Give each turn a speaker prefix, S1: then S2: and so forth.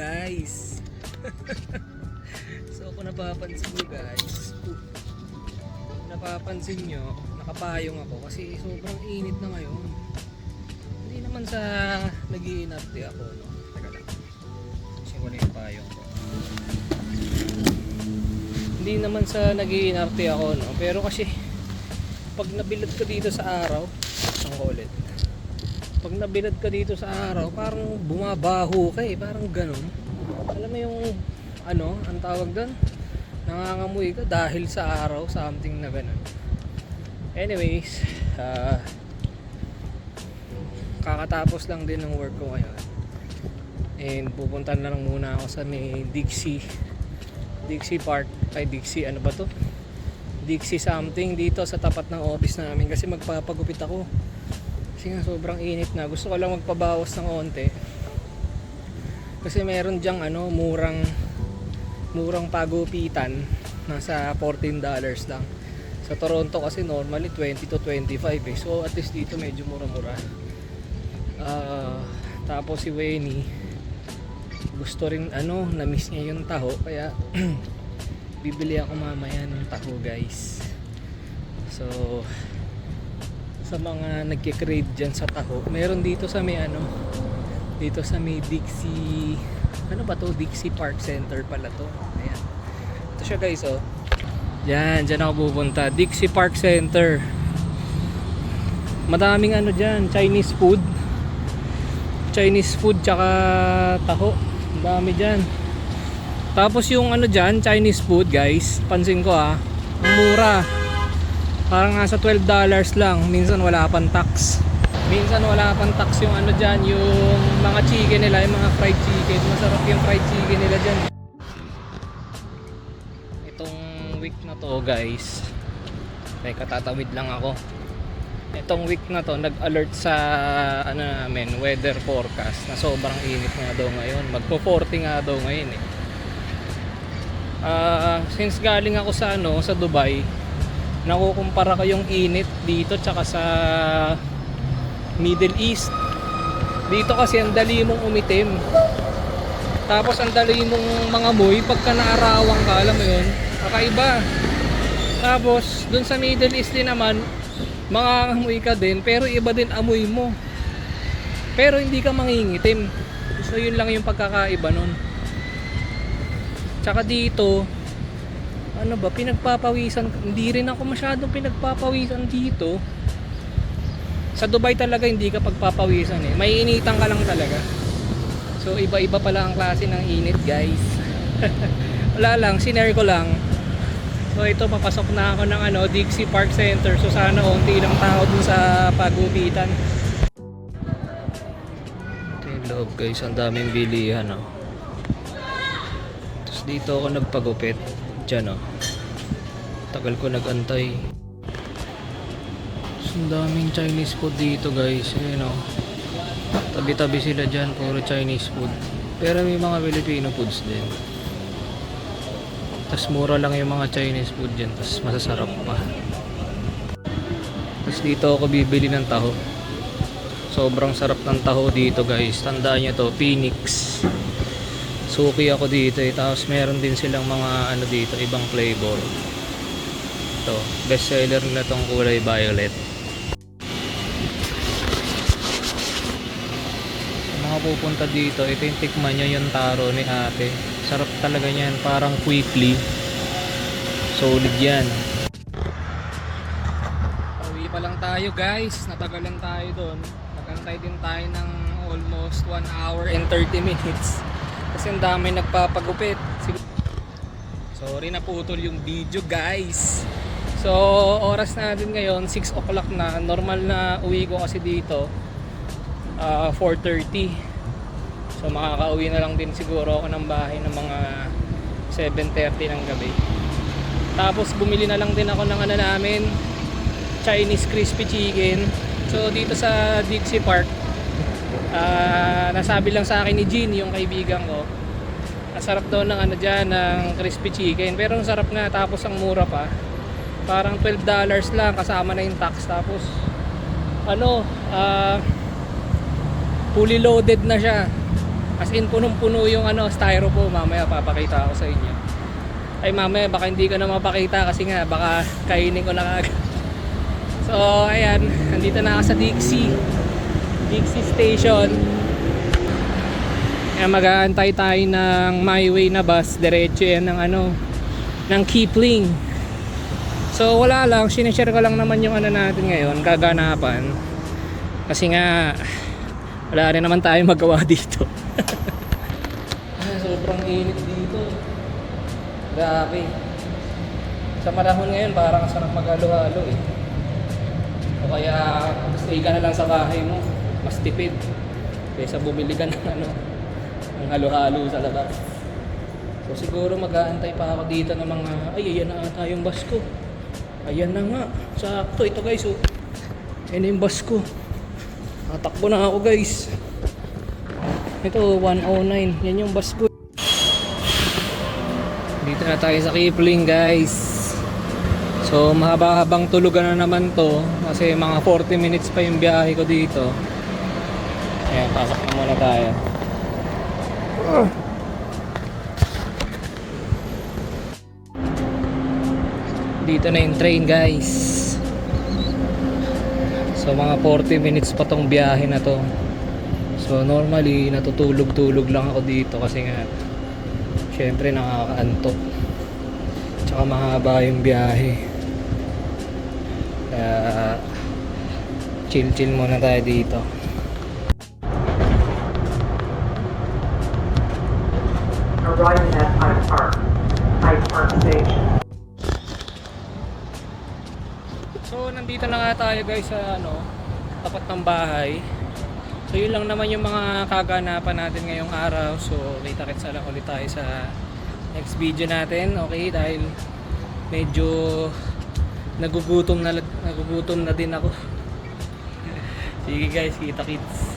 S1: guys. So kung napapansin nyo, nakapayong ako kasi sobrang init na ngayon. Hindi naman sa nag-iinarte ako, no? Teka lang, kasi wala yung payong ko. Hindi naman sa nag-iinarte ako, no? Pero kasi pag nabilad ka dito sa araw, ang ulit. Pag nabilad ka dito sa araw, parang bumabaho ka eh, parang ganun. Alam mo yung ano, ang tawag doon? Nangangamoy ka dahil sa araw, something na ganun. Anyways, kakatapos lang din ng work ko ngayon. And pupunta na lang muna ako sa may Dixie Park, ay Dixie, ano ba to? Dixie something dito sa tapat ng office namin kasi magpapagupit ako. Kasi nga sobrang init na. Gusto ko lang magpabawas ng onte. Kasi meron diyang ano, murang pagupitan, nasa $14 lang. Sa Toronto kasi normally 20 to 25 eh. So at least dito medyo mura-mura. Tapos si Winnie gusto rin ano, na-miss niya yung taho, kaya bibili ako mamaya ng taho, guys. So sa mga nagki-crave dyan sa taho, meron dito sa may ano, dito sa may Dixie, ano ba to? Dixie Park Center pala to. Ayan. Ito siya, guys, oh. Dyan ako pupunta. Dixie Park Center. Madaming ano dyan, Chinese food tsaka taho. Ang dami dyan. Tapos yung ano dyan, Chinese food, guys, pansin ko ang mura. Parang nasa $12 lang. Minsan wala pang tax. Yung ano dyan, yung mga chicken nila, yung mga fried chicken. Masarap yung fried chicken nila dyan. Itong week na to, guys, teka, tatawid lang ako. Itong week na to, nag-alert sa ano namin, weather forecast na sobrang init nga daw ngayon. Magpo-40 nga daw ngayon eh. Since galing ako sa ano, sa Dubai, nakukumpara ko yung init dito tsaka sa Middle East. Dito kasi ang dali mong umitim. Tapos ang dali mong mangamoy pagka naarawang ka, alam mo yun, kakaiba. Tapos dun sa Middle East din naman, mangangamoy ka din, pero iba din amoy mo. Pero hindi ka mangingitim. So yun lang yung pagkakaiba nun. Tsaka dito, ano ba, pinagpapawisan, hindi rin ako masyadong pinagpapawisan dito. Sa Dubai talaga hindi ka pagpapawisan eh. May initan ka lang talaga. So iba-iba pala ang klase ng init, guys. Wala lang, sinare ko lang. So ito, papasok na ako ng ano, Dixie Park Center. So sana onti lang tao dun sa pagupitan. Ito yung loob, guys, ang daming bilihan, oh. Tapos dito ako nagpagupit. Diyan, oh. Tagal ko nagantay. Ang daming Chinese food dito, guys. Ayan, oh. Tabi-tabi sila dyan, puro Chinese food. Pero may mga Filipino foods din. Tapos mura lang yung mga Chinese food dyan. Tapos masasarap pa. Tapos dito ako bibili ng taho. Sobrang sarap ng taho dito, guys. Tandaan nyo to, Phoenix. Suki ako dito eh. Tapos meron din silang mga ano dito, ibang flavor. Ito, best seller nila tong kulay violet. Pupunta dito, ito yung tikman nyo yung taro ni ate. Sarap talaga yan, parang quickly. Solid yan. Pauwi pa lang tayo, guys. Natagalan tayo doon. Nagantay din tayo ng almost 1 hour and 30 minutes. Kasi ang dami nagpapagupit. Sorry, naputol yung video, guys. So oras natin ngayon 6 o'clock na. Normal na uwi ko kasi dito 4:30. So makakauwi na lang din siguro ako ng bahay ng mga 7:30 ng gabi. Tapos bumili na lang din ako ng ano namin, Chinese crispy chicken. So dito sa Dixie Park, nasabi lang sa akin ni Jean, yung kaibigan ko, nasarap daw ng ano dyan, ng crispy chicken. Pero ang sarap nga, tapos ang mura pa. Parang $12 lang kasama na yung tax. Tapos ano, fully loaded na siya. As in punong-puno yung ano, styrofoam. Mamaya papakita ako sa inyo. Ay mamaya baka hindi ko na mapakita kasi nga baka kainin ko na kagad. So ayan, nandito na ako sa Dixie Station. Kaya mag-aantay tayo ng My Way na bus. Diretso yan ng ano, ng Kipling. So wala lang, sinishare ko lang naman yung ano natin ngayon, kaganapan. Kasi nga wala rin naman tayo magawa dito. Sobrang init dito. Grabe. Sa marahon ngayon parang sarap maghalo-halo eh. O kaya stay ka na lang sa bahay mo, mas tipid kaysa bumili ka ng ano, ng halo-halo sa labas. So siguro mag-aantay pa ako dito ng mga ayan na ata yung bus ko. Ayan na nga. Sakto ito guys oh. Ayan na yung bus ko. Natakbo na ako guys. Ito 109. Yan yung bus ko. Dito na tayo sa Kipling guys. So mahaba-habang tulugan na naman to kasi mga 40 minutes pa yung biyahe ko dito. Ayan, pasok na muna tayo. Dito na yung train guys. So mga 40 minutes pa tong biyahe na to. So normally natutulog-tulog lang ako dito kasi nga syempre nakakaantok. Tsaka mahaba yung biyahe. Kaya chill-chill muna tayo dito.
S2: Arriving at Hyde Park Station.
S1: So nandito na nga tayo guys sa ano, tapat ng bahay. So yun lang naman yung mga kaganapan natin ngayong araw. So kita-kits na lang ulit tayo sa next video natin. Okay, dahil medyo nagugutom na din ako. Sige guys, kita-kits.